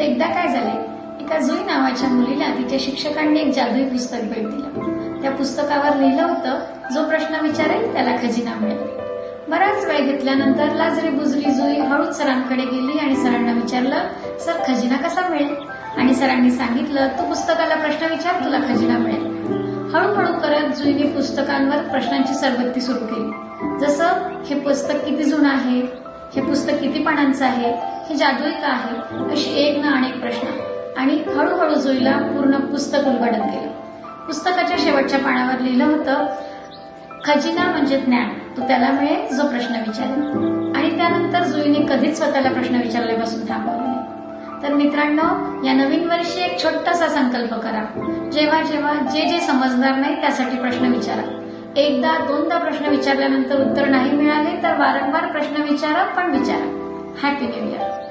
तर एकदा काय झाले, एका जुई नावाच्या मुलीला तिच्या शिक्षकांनी एक जादुई पुस्तक भेट दिलं. त्या पुस्तकावर लिहिलं होतं, जो प्रश्न विचारेल त्याला खजिना मिळेल. बराच वेळ घेतल्यानंतर लाजरी बुजरी जुई हळूच सरांकडे गेली आणि सरांना विचारलं, सर खजिना कसा मिळेल? आणि सरांनी सांगितलं, तू पुस्तकाला प्रश्न विचार, तुला खजिना मिळेल. हळूहळू करत जुईने पुस्तकांवर प्रश्नांची सरबत्ती सुरू केली. जसं हे पुस्तक किती जुनं आहे, हे पुस्तक किती पानांचं आहे, हे जादुई का आहे, अशी एक ना अनेक प्रश्न. आणि हळूहळू जुईला पूर्ण पुस्तक उलगडत गेलं. पुस्तकाच्या शेवटच्या पानावर लिहिलं होतं, खजिना म्हणजे ज्ञान, तो त्याला मिळेल जो प्रश्न विचारेल. आणि त्यानंतर जुईने कधीच स्वतःला प्रश्न विचारल्यापासून थांबवलं नाही. तर मित्रांनो, या नवीन वर्षी एक छोटासा संकल्प करा. जेव्हा जेव्हा जे जे समजणार नाही त्यासाठी प्रश्न विचारा. एकदा दोनदा प्रश्न विचारल्यानंतर उत्तर नाही मिळाले तर वारंवार प्रश्न विचारा, पण विचारा. Happy new year.